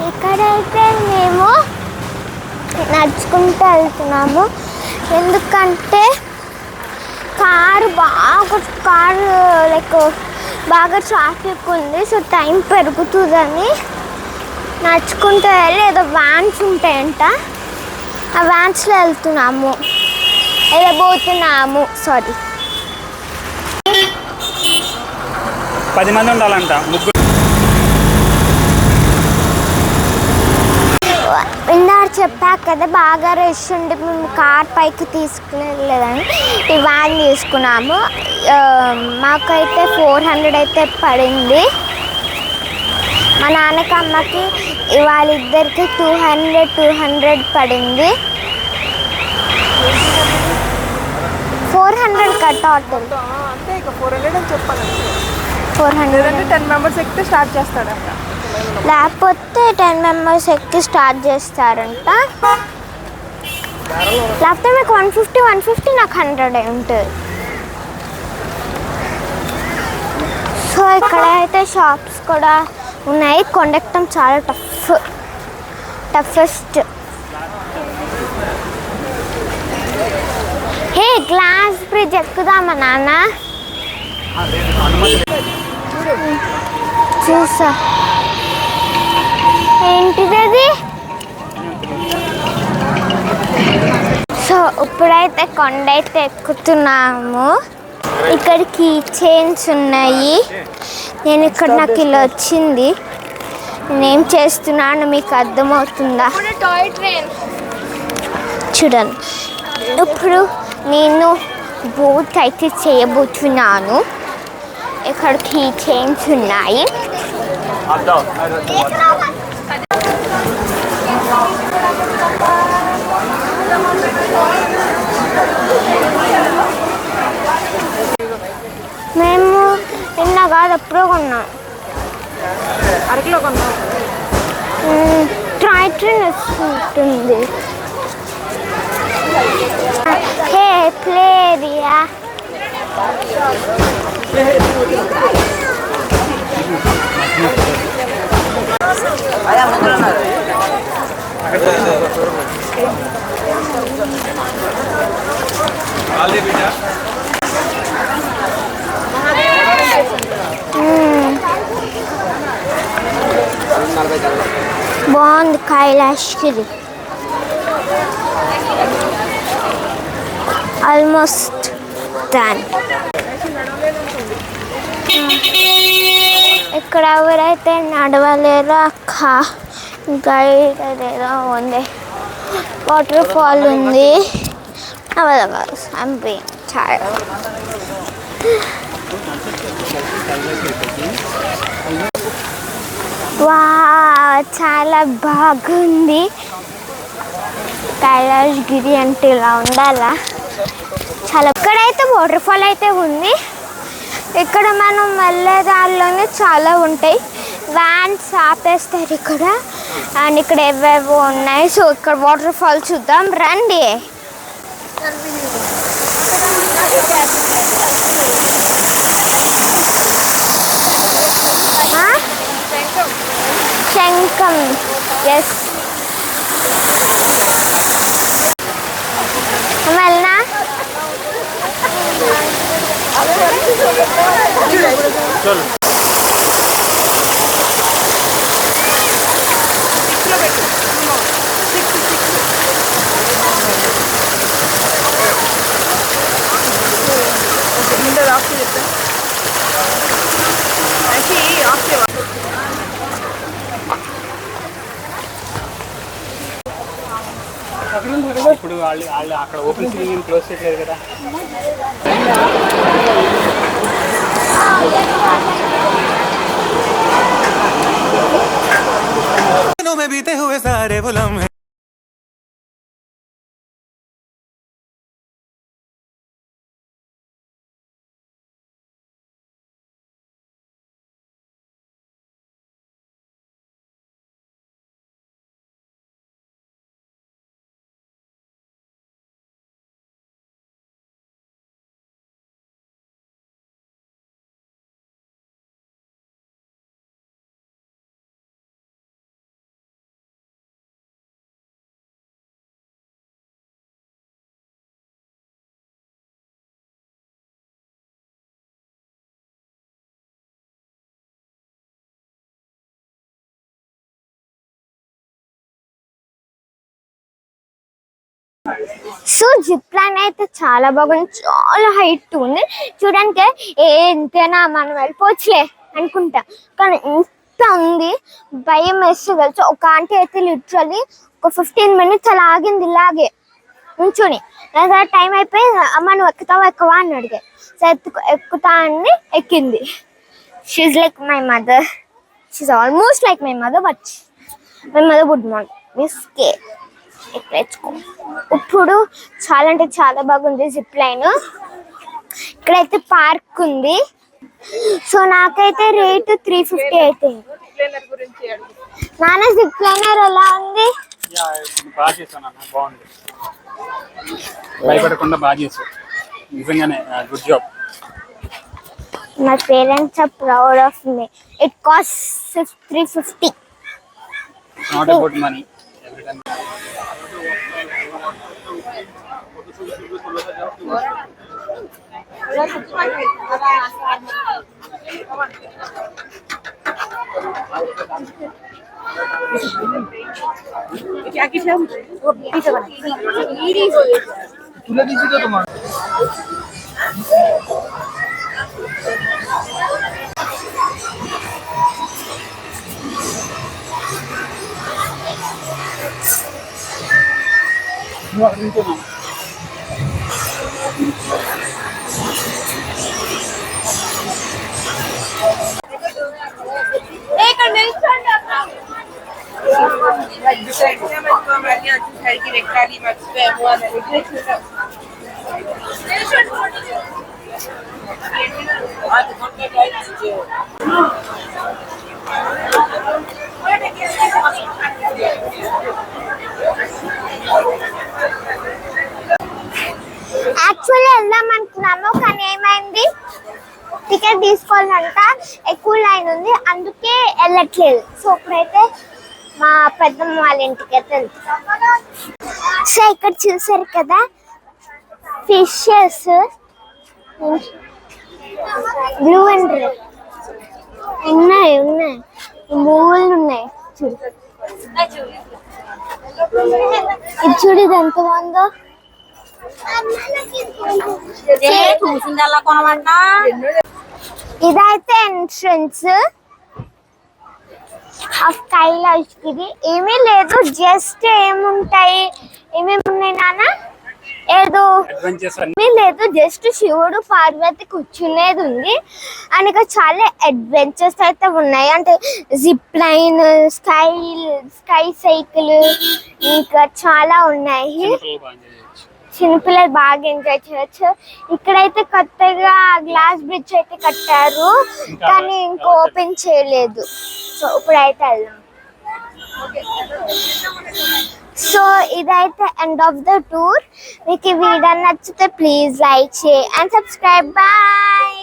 ఇక్కడైతే మేము నడుచుకుంటూ వెళ్తున్నాము, ఎందుకంటే కారు లైక్ బాగా ట్రాఫిక్ ఉంది. సో టైం పెరుగుతుందని నడుచుకుంటూ వెళ్ళి ఏదో వ్యాన్స్ ఉంటాయంట, ఆ వ్యాన్స్లో వెళ్ళబోతున్నాము. సారీ, 10 మంది ఉండాలంట. ఇందాక చెప్పాక కదా బాగా రష్ ఉండి మేము కార్ పైకి తీసుకునేలేదని ఈ వ్యాన్ తీసుకున్నాము. మాకైతే 400 అయితే పడింది. మా నాన్నకి అమ్మకి వాళ్ళిద్దరికి 200 పడింది. 400 టోటల్. అంటే ఇక 400 అని చెప్పాలి. 400 అంటే 10 మెంబర్స్ ఎక్కితే స్టార్ట్ చేస్తాడంట, లేకపోతే 10 మెంబర్స్ ఎక్కి స్టార్ట్ చేస్తారంట. లేకపోతే మీకు 150 నాకు 100 ఉంటుంది. సో ఇక్కడ అయితే షాప్స్ కూడా ఉన్నాయి. కొండెక్కడం చాలా టఫెస్ట్. హే, గ్లాస్ బ్రిడ్జ్ ఎక్కుదామా నాన్న? చూసా, ఏంటిది అది? సో ఇప్పుడైతే కొండ అయితే ఎక్కుతున్నాము. ఇక్కడ కీ చైన్స్ ఉన్నాయి. నాకు ఇలా వచ్చింది, నేనేం చేస్తున్నాను మీకు అర్థమవుతుందా? చూడండి, ఇప్పుడు నేను బోట్ అయితే చేయబోతున్నాను. ఇక్కడ కీ చైన్స్ ఉన్నాయి. మేము నిన్న కాదు ఎప్పుడో కొన్నాం. అరకిలో కొన్నాం. ట్రైట్రైన్ వస్తుంటుంది. హే, ప్లే ఏరియా. బాగుంది కైలాష్గిరి. Almost done. ఇక్కడ ఎవరైతే నడవలేరో అక్క గైడ్ అదేదో ఉంది. వాటర్ ఫాల్ ఉంది. I'm being tired. చాలా బాగుంది. కైలాష్గిరి అంటే ఇలా ఉండాలా. చాలా ఇక్కడైతే వాటర్ ఫాల్ అయితే ఉంది. ఇక్కడ మనం వెళ్ళే దారిలోనే చాలా ఉంటాయి. వ్యాన్స్ ఆపేస్తారు ఇక్కడ, అండ్ ఇక్కడ ఏవేవో ఉన్నాయి. సో ఇక్కడ వాటర్ ఫాల్ చూద్దాం రండి. శంఖం, ఎస్. వెళ్ళనా? ఇప్పుడు వాళ్ళు అక్కడ ఓపెన్ సీలింగ్ క్లోజ్ చేయలేదు కదా. में बीते हुए सारे वो लम्हे సో జిప్ లైన్ అయితే చాలా బాగుంది, చాలా హైట్ ఉంది. చూడడానికి ఎంతైనా మనం వెళ్ళిపోవచ్చులే అనుకుంటా, కానీ ఇంత ఉంది, భయం వేస్తుంది తెలుసు. ఒక ఆంటీ అయితే లిటరల్లీ ఒక 15 minutes అలా ఆగింది ఇలాగే నుంచుని. టైం అయిపోయి అమ్మ నువ్వు ఎక్కుతావా ఎక్కువా అని అడిగా. సో ఎక్కుతా అని ఎక్కింది. She like my mother, she almost like my mother, but my mother would not మిస్కే. ఎక్కించుకో. ఇప్పుడు చాలా అంటే చాలా బాగుంది జిప్ లైన్. ఇక్కడైతే పార్క్ ఉంది. సో నాకైతే రేట్ 350 అయితే. నాన్న జిప్ లైనర్ ఎలా ఉంది? బాగా చేశాను అన్న, బాగుంది, భయపడకుండా బాగా చేశావు, నిజంగానే good job. My parents are proud of me. It costs 350. Not about money. Every time. क्या किया वो पीछे बना तुला दिसी तो तुम्हारा యాక్చువల్లీ వెళ్దాం అనుకున్నాము, కానీ ఏమైంది టికెట్ తీసుకోవాలంట, ఎక్కువ లైన్ ఉంది, అందుకే వెళ్ళట్లేదు. సో ఇప్పుడైతే మా పెద్దమ్మ వాళ్ళ ఇంటికి అయితే వెళ్తాం. సో ఇక్కడ చూసారు కదా ఫిషెస్, బ్లూ అండ్ రెడ్ ఉన్నాయి, మూవలు ఉన్నాయి. చూడు ఇది, చూడు ఇది ఎంత బాగుందో. ఇదైతే ఎంట్రన్స్ ఆఫ్ కైలాష్ గిరి. ఏమీ లేదు, జస్ట్ ఏముంటాయి, ఏమేమి ఉన్నాయి నాన్న, ఏదో ఏమీ లేదు, జస్ట్ శివుడు పార్వతి కూర్చునేది ఉంది. అండ్ ఇక్కడ చాలా అడ్వెంచర్స్ అయితే ఉన్నాయి, అంటే జిప్ లైన్, స్కై సైకిల్, ఇంకా చాలా ఉన్నాయి. చిన్నపిల్లలు బాగా ఎంజాయ్ చేయొచ్చు. ఇక్కడైతే కొత్తగా గ్లాస్ బ్రిడ్జ్ అయితే కట్టారు, కానీ ఇంకా ఓపెన్ చేయలేదు. సో ఇప్పుడైతే వెళ్దాం. సో ఇదైతే ఎండ్ ఆఫ్ ద టూర్. మీకు ఈ వీడియో నచ్చితే please like, share and subscribe. Bye.